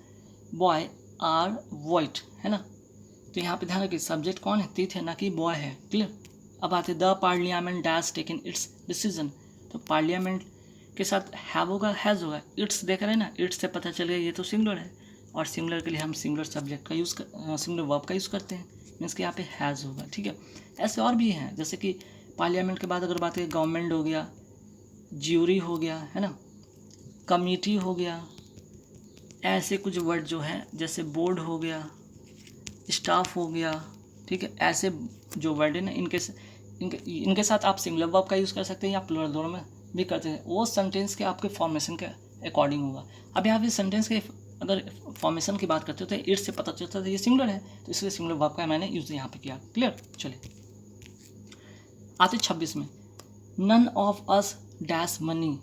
are white, है ना, तो यहाँ पे ध्यान रखिए सब्जेक्ट कौन है, टीथ है, ना कि बॉय है, क्लियर। अब आते the parliament dash taken it's decision, तो पार्लियामेंट के साथ हैव होगा, हैज़ होगा, इट्स देख रहे हैं ना, इट्स से पता चल गया ये तो सिंगुलर है, और सिंगुलर के लिए हम सिंगुलर सब्जेक्ट का यूज़ सिंगुलर वर्ब का यूज़ करते हैं, मीन्स कि यहाँ पे हैज़ होगा, ठीक है। ऐसे और भी हैं, जैसे कि पार्लियामेंट के बाद अगर बात करें, गवर्नमेंट हो गया, ज्यूरी हो गया, है ना, कमिटी हो गया, ऐसे कुछ वर्ड जो हैं, जैसे बोर्ड हो गया, स्टाफ हो गया, ठीक है, ऐसे जो वर्ड है ना इनके साथ आप सिंगुलर वर्ब का यूज़ कर सकते हैं या प्लूरल, दोनों में भी करते हैं, वो सेंटेंस के आपके फॉर्मेशन के अकॉर्डिंग होगा। अब यहाँ पे सेंटेंस के अगर फॉर्मेशन की बात करते हो तो इट से पता चलता है ये सिंगुलर है, तो इसलिए सिंगुलर वर्ब का मैंने यूज़ यहाँ पे किया, क्लियर। चलिए आते 26 में, none of us dash money,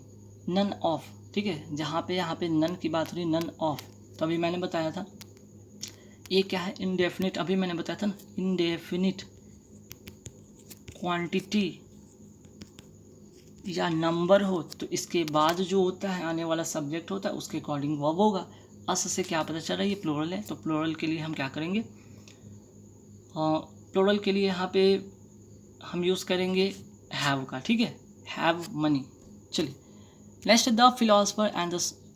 none of, ठीक है, जहाँ पे यहाँ पे नन की बात हो रही, नन ऑफ, तो अभी मैंने बताया था ये क्या है, इंडेफिनिट, अभी मैंने बताया था ना, इंडेफिनिट क्वांटिटी या नंबर हो तो इसके बाद जो होता है आने वाला सब्जेक्ट होता है उसके अकॉर्डिंग वर्ब होगा। अस से क्या पता चल रहा है, ये प्लूरल है, तो प्लूरल के लिए हम क्या करेंगे, प्लूरल के लिए यहाँ पे हम यूज़ करेंगे हैव का, ठीक है, हैव मनी। चलिए next, the philosopher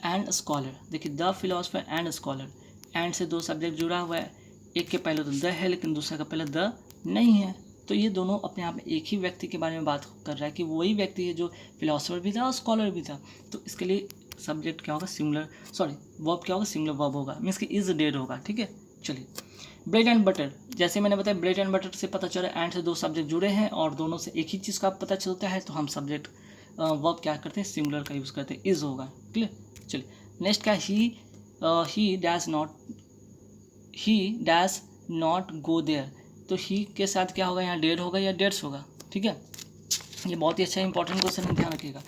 and scholar. देखिए the philosopher and scholar, and से दो सब्जेक्ट जुड़ा हुआ है, एक के पहले तो द है लेकिन दूसरे का पहले द नहीं है, तो ये दोनों अपने आप में एक ही व्यक्ति के बारे में बात कर रहा है कि वही व्यक्ति है जो फिलोसफर भी था और स्कॉलर भी था, तो इसके लिए सब्जेक्ट क्या होगा, वर्ब क्या होगा, सिंगुलर वर्ब होगा, मीन्स कि इज डेड होगा, ठीक है। चलिए ब्रेड एंड बटर, जैसे मैंने बताया ब्रेड एंड बटर से पता चला एंड से दो सब्जेक्ट जुड़े हैं और दोनों से एक ही चीज़ का पता चलता है, तो हम सब्जेक्ट वर्ब क्या करते हैं, सिंगुलर का यूज़ करते हैं, इज होगा, क्लियर। चलिए नेक्स्ट क्या, he dash not go there, तो ही के साथ क्या होगा, यहाँ डेड होगा या डेड्स होगा, ठीक है। ये बहुत ही अच्छा इंपॉर्टेंट क्वेश्चन है, ध्यान रखिएगा।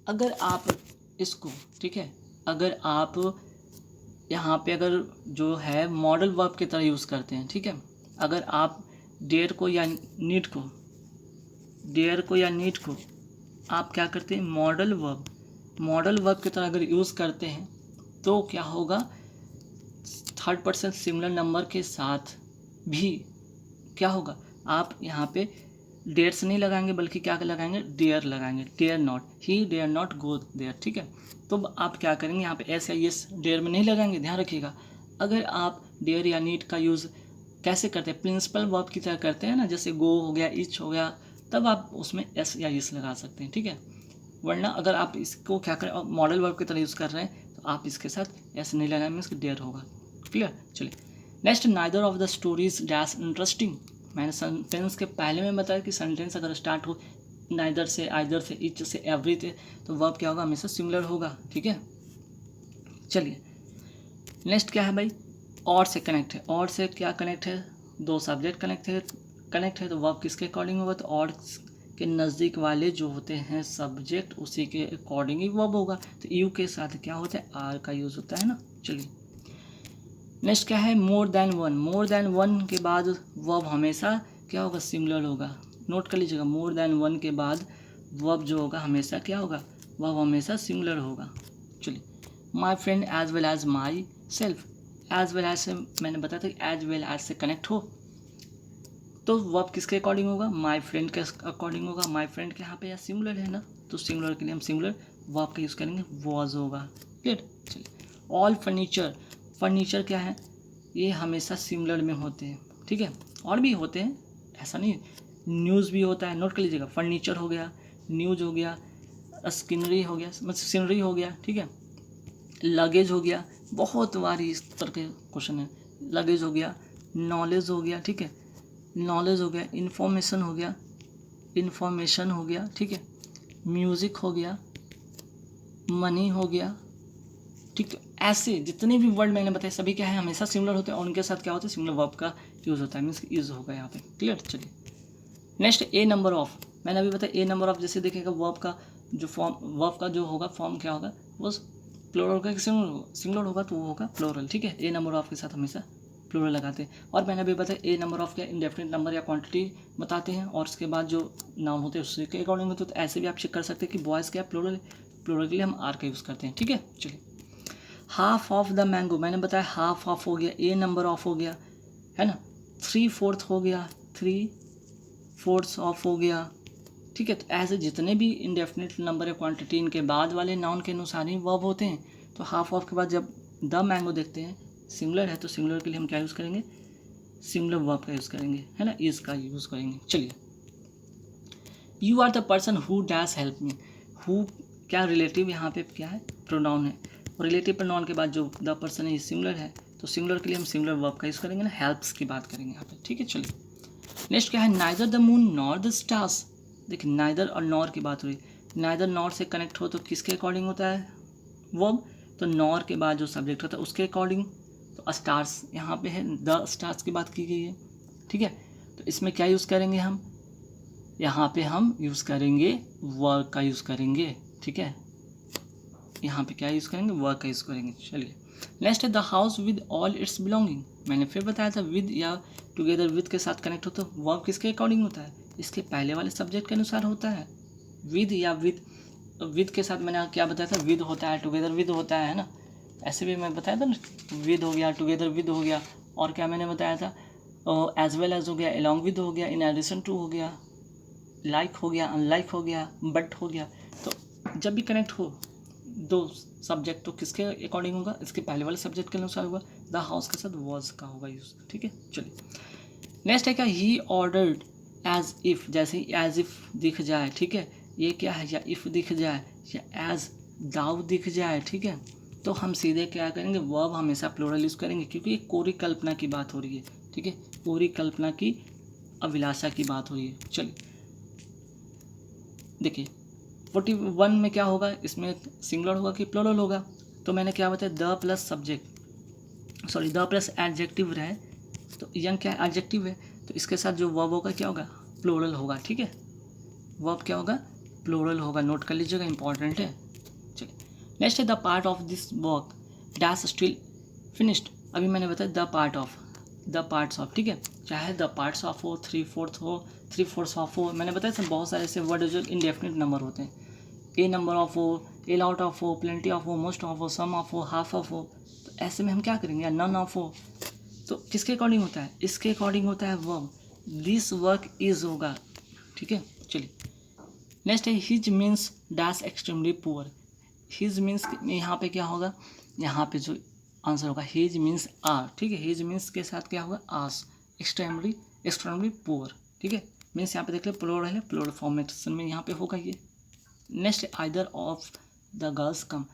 अगर आप इसको, ठीक है, अगर आप यहाँ पे अगर जो है मॉडल वर्ब की तरह यूज़ करते हैं, ठीक है, अगर आप डेयर को या नीड को आप क्या करते हैं, मॉडल वर्ब की तरह अगर यूज़ करते हैं तो क्या होगा, थर्ड पर्सन सिंगुलर नंबर के साथ भी क्या होगा, आप यहाँ पे डेयर से नहीं लगाएंगे बल्कि क्या लगाएंगे, डेयर लगाएंगे, dare not, he dare not go there, ठीक है। तो आप क्या करेंगे यहाँ पे एस या यस डेयर में नहीं लगाएंगे, ध्यान रखिएगा। अगर आप डेयर या नीड का यूज़ कैसे करते हैं, प्रिंसिपल वर्ब की तरह करते हैं ना, जैसे गो हो गया, इच हो गया, तब आप उसमें एस या यस लगा सकते हैं, ठीक है। वरना अगर आप इसको क्या करें, मॉडल वर्ब की तरह यूज़ कर रहे हैं तो आप इसके साथ एस नहीं लगाएंगे, इसके डेयर होगा, क्लियर। चलिए next, neither of the stories dash interesting. मैंने सेंटेंस के पहले में बताया कि सेंटेंस अगर स्टार्ट हो नाइदर से, आइदर से, इच से, एवरी से, तो वर्ब क्या होगा, हमेशा सिमिलर होगा, ठीक है। चलिए नेक्स्ट क्या है भाई, और से कनेक्ट है। और से क्या कनेक्ट है, दो सब्जेक्ट कनेक्ट है तो वर्ब किसके अकॉर्डिंग होगा, तो और के नज़दीक वाले जो होते हैं सब्जेक्ट उसी के अकॉर्डिंग ही वर्ब होगा। तो यू के साथ क्या होता है, आर का यूज़ होता है ना। चलिए नेक्स्ट क्या है, more than one. More than one के बाद वर्ब हमेशा क्या होगा, सिमिलर होगा। नोट कर लीजिएगा, मोर देन वन के बाद वर्ब जो होगा हमेशा क्या होगा, वर्ब हमेशा सिमिलर होगा। चलिए my friend as well as myself. As well as से मैंने बताया था, एज वेल एज से कनेक्ट हो तो वर्ब किसके अकॉर्डिंग होगा, माई फ्रेंड के अकॉर्डिंग होगा। माई फ्रेंड के यहाँ पे या सिमिलर है ना, तो सिमिलर के लिए हम सिमिलर वर्ब का यूज़ करेंगे, वॉज होगा, क्लियर। चलिए ऑल फर्नीचर। फर्नीचर क्या है, ये हमेशा सिमिलर में होते हैं, ठीक है। और भी होते हैं, ऐसा नहीं। न्यूज़ भी होता है, नोट कर लीजिएगा, फर्नीचर हो गया, न्यूज़ हो गया, स्किनरी हो गया, मतलब सीनरी हो गया, ठीक है। लगेज हो गया, बहुत बार इस तरह के क्वेश्चन है। लगेज हो गया, नॉलेज हो गया, ठीक है, नॉलेज हो गया, इन्फॉर्मेशन हो गया, इन्फॉर्मेशन हो गया, ठीक है, म्यूज़िक हो गया, मनी हो गया, ठीक है। ऐसे जितने भी वर्ड मैंने बताए सभी क्या है, हमेशा सिमिलर होते हैं और उनके साथ क्या होता है, सिमिलर वर्ब का यूज़ होता है, मीन्स यूज़ होगा यहाँ पे, क्लियर। चलिए नेक्स्ट, ए नंबर ऑफ। मैंने अभी बताया ए नंबर ऑफ, जैसे देखिएगा वर्ब का जो फॉर्म, वर्ब का जो होगा फॉर्म क्या होगा, वो प्लूरल का सिंगुलर होगा तो वो होगा प्लूरल, ठीक है। ए नंबर ऑफ के साथ हमेशा प्लूरल लगाते हैं। और मैंने अभी बताया ए नंबर ऑफ क्या इंडेफिनिट नंबर या क्वांटिटी बताते हैं, और उसके बाद जो नाउन होते हैं उसके अकॉर्डिंग होते हैं। तो ऐसे भी आप चेक कर सकते हैं कि बॉयज़ क्या प्लूरल, प्लूरल के लिए हम आर का यूज़ करते हैं, ठीक है। चलिए हाफ ऑफ द मैंगो, मैंने बताया हाफ ऑफ हो गया, ए नंबर ऑफ हो गया, है ना। 3/4 हो गया, 3/4 ऑफ हो गया, ठीक है। तो ऐसे जितने भी इंडेफिनिट नंबर या क्वांटिटी इनके बाद वाले नाउन के अनुसार ही वर्ब होते हैं। तो हाफ ऑफ के बाद जब द मैंगो देखते हैं सिमिलर है, तो सिमिलर के लिए हम क्या यूज़ करेंगे, सिमिलर वर्ब का यूज़ करेंगे, है ना, इज का यूज़ करेंगे। चलिए you are the person who dash help me. Who क्या रिलेटिव यहाँ पे क्या है, प्रोनाउन है, और रिलेटिव प्रोनाउन के बाद जो द पर्सन है सिमिलर है, तो सिमिलर के लिए हम सिमिलर वर्ब का यूज़ करेंगे ना, हेल्प्स की बात करेंगे यहाँ पे, ठीक है। चलिए नेक्स्ट क्या है, neither the moon nor the stars. देखिए नाइदर और नॉर की बात हुई, नाइदर नॉर से कनेक्ट हो तो किसके अकॉर्डिंग होता है वर्ब, तो नॉर के बाद जो सब्जेक्ट होता है उसके अकॉर्डिंग। तो स्टार्स यहाँ पे है, द स्टार्स की बात की गई है, ठीक है। तो इसमें क्या यूज़ करेंगे हम, यहाँ पे हम यूज़ करेंगे वर्ब का यूज़ करेंगे, ठीक है। यहाँ पे क्या यूज़ करेंगे, वर्ब का यूज़ करेंगे। चलिए नेक्स्ट है the house with all it's belonging. मैंने फिर बताया था विद या टुगेदर विद के साथ कनेक्ट हो तो वर्ब किसके अकॉर्डिंग होता है, इसके पहले वाले सब्जेक्ट के अनुसार होता है। विद या विद के साथ मैंने क्या बताया था, विद होता है, टुगेदर विद होता है ना। ऐसे भी मैं बताया था ना, विद हो गया, टुगेदर विद हो गया, और क्या मैंने बताया था, एज वेल एज हो गया, अलॉन्ग विद हो गया, इन एडिशन टू हो गया, लाइक हो गया, अनलाइक हो गया, बट हो गया। तो जब भी कनेक्ट हो दो सब्जेक्ट तो किसके अकॉर्डिंग होगा, इसके पहले वाले सब्जेक्ट के अनुसार होगा। द हाउस के साथ वॉज का होगा यूज़, ठीक है। चलिए नेक्स्ट है क्या, ही ऑर्डर्ड एज इफ़। जैसे ही एज इफ़ दिख जाए, ठीक है, ये क्या है, या इफ़ दिख जाए या एज दाव दिख जाए, ठीक है, तो हम सीधे क्या करेंगे, वर्ब हमेशा प्लूरल यूज़ करेंगे, क्योंकि ये कोरी कल्पना की बात हो रही है, ठीक है, कोरी कल्पना की अभिलाषा की बात हो रही है। चलिए देखिए 41 में क्या होगा, इसमें सिंगुलर होगा कि प्लूरल होगा। तो मैंने क्या बताया, the plus subject, sorry the plus adjective रहे, तो यंग क्या एडजेक्टिव है, तो इसके साथ जो वर्ब होगा क्या होगा, प्लूरल होगा, ठीक है। वर्ब क्या होगा, प्लूरल होगा, नोट कर लीजिएगा, इंपॉर्टेंट है। चलिए नेक्स्ट है the part of this work dash still finished. अभी मैंने बताया the part of, the parts of, ठीक है, चाहे द पार्ट्स ऑफ हो, 3/4 हो, 3/4 ऑफ हो। मैंने बताया सर बहुत सारे ऐसे वर्ड जो इंडेफिनिट नंबर होते हैं, ए नंबर ऑफ हो, ए लॉट ऑफ हो, प्लेंटी ऑफ हो, मोस्ट ऑफ हो, सम ऑफ हो, हाफ ऑफ हो। तो ऐसे में हम क्या करेंगे, या नन ऑफ हो, तो किसके अकॉर्डिंग होता है, इसके अकॉर्डिंग होता है वर्ब। दिस वर्क इज होगा, ठीक है। चलिए नेक्स्ट है his means dash extremely poor. His means यहाँ पे क्या होगा, यहाँ पे जो आंसर होगा हिज मीन्स आर, ठीक है। हिज मीन्स के साथ क्या होगा, आस, एक्सट्रीमली पुअर, ठीक है। मीन्स यहाँ पे देख ले प्लूरल है, प्लूरल फॉर्मेशन में यहाँ पे होगा ये। Next either of the girls कम।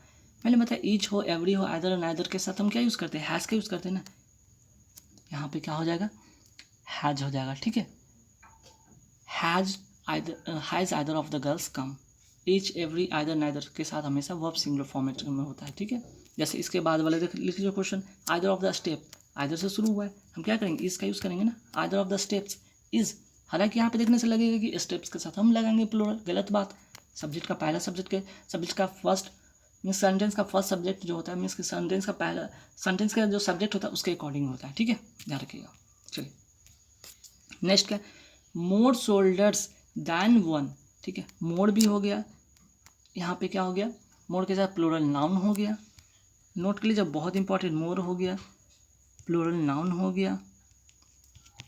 मैंने बताया ईच हो, एवरी हो, आइदर और नाइदर के साथ हम क्या यूज़ करते हैं, हैज़ का यूज़ करते हैं ना। यहाँ पे क्या हो जाएगा, हैज हो जाएगा, ठीक है। Has either of the girls come. Each, every, either, neither के साथ हमेशा वर्ब सिंगुलर फॉर्मेट में होता है, ठीक है। जैसे इसके बाद वाले लिख लीजिए question, either of the step, either से शुरू हुआ है, हम क्या करेंगे, इसका यूज़ करेंगे ना। Either of the steps is, हालांकि यहाँ पे देखने से लगेगा कि स्टेप्स के साथ हम लगाएंगे प्लूरल, गलत बात। सब्जेक्ट का पहला सब्जेक्ट का फर्स्ट मीन्स सेंटेंस का फर्स्ट सब्जेक्ट जो होता है, मीन्स सेंटेंस का पहला सेंटेंस का जो सब्जेक्ट होता है उसके अकॉर्डिंग होता है, ठीक है, ध्यान रखिएगा। चलिए नेक्स्ट क्या, मोर शोल्डर्स दैन वन, ठीक है। मोर भी हो गया, यहाँ पे क्या हो गया, मोर के साथ प्लूरल नाउन हो गया। नोट के लिए जब बहुत इंपॉर्टेंट, मोर हो गया, प्लूरल नाउन हो गया,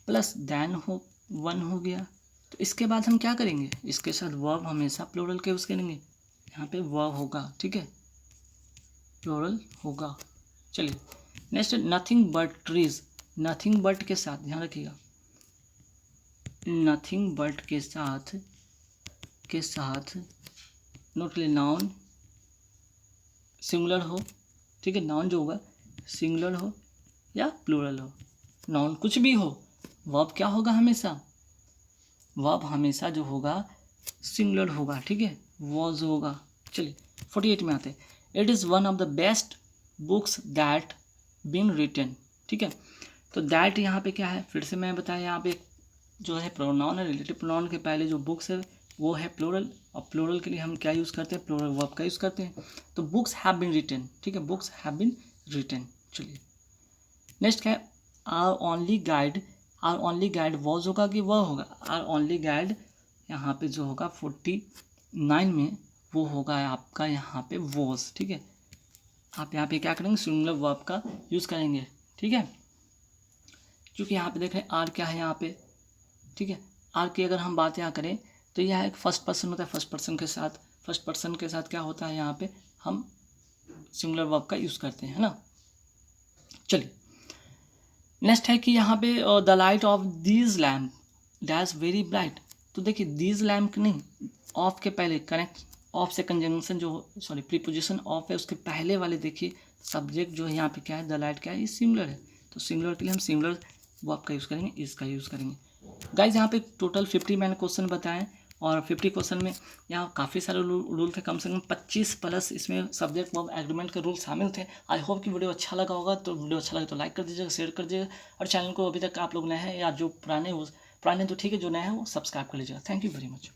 प्लस दैन हो, वन हो गया। तो इसके बाद हम क्या करेंगे, इसके साथ वर्ब हमेशा प्लूरल के यूज़ करेंगे, यहाँ पे वर्ब होगा, ठीक है, प्लूरल होगा। चलिए next, nothing but trees. Nothing but के साथ ध्यान रखिएगा, नथिंग बट के साथ नोट के लिए नाउन सिंगुलर हो, ठीक है, नाउन जो होगा सिंगुलर हो या प्लूरल हो, नाउन कुछ भी हो, वर्ब क्या होगा हमेशा, वर्ब हमेशा जो होगा सिंगुलर होगा, ठीक है, वॉज होगा। चलिए 48 में आते हैं, it is one of the best books that been written, ठीक है। तो दैट यहाँ पे क्या है, फिर से मैं बताया, यहाँ पे जो है प्रोनाउन है, रिलेटिव प्रोनाउन के पहले जो बुक्स है वो है प्लूरल, और प्लूरल के लिए हम क्या यूज़ करते हैं, प्लूरल वर्ब का यूज़ करते हैं। तो बुक्स हैव बीन रिटन, ठीक है, बुक्स हैव बीन रिटन। चलिए नेक्स्ट क्या है, आर ओनली गाइड वॉज होगा कि वह होगा, आर ओनली गाइड यहाँ पे जो होगा 49 में वो होगा आपका यहाँ पे वॉज, ठीक है। आप यहाँ पे क्या करेंगे, सिंगुलर वर्ब का यूज़ करेंगे, ठीक है। क्योंकि यहाँ पे देख रहे हैं आर क्या है यहाँ पे, ठीक है। आर की अगर हम बात यहाँ करें तो यह एक फर्स्ट पर्सन होता है, फर्स्ट पर्सन के साथ क्या होता है, यहाँ पे हम सिंगुलर वर्ब का यूज़ करते हैं, है ना। चलिए नेक्स्ट है कि यहाँ पे the light of these lamp dash very bright. तो देखिए दीज लैम्प नहीं, ऑफ के पहले कनेक्ट, ऑफ से कंजंक्शन जो प्रीपोजिशन ऑफ है उसके पहले वाले देखिए सब्जेक्ट जो है यहाँ पे क्या है, द लाइट क्या है, ये सिंगुलर है। तो सिंगुलर के लिए हम सिंगुलर वर्ब का यूज़ करेंगे, इसका यूज़ करेंगे। गाइज यहाँ पे टोटल 50 मैंने क्वेश्चन बताएं, और 50 क्वेश्चन में यहाँ काफ़ी सारे रूल थे, कम से कम 25 प्लस इसमें सब्जेक्ट वर्ब एग्रीमेंट के रूल शामिल थे। आई होप कि वीडियो अच्छा लगा होगा, तो वीडियो अच्छा लगे तो लाइक कर दीजिएगा, शेयर कर दीजिएगा, और चैनल को अभी तक आप लोग नए हैं या जो पुराने तो ठीक है, जो नए हैं वो सब्सक्राइब कर लीजिएगा। Thank you very much.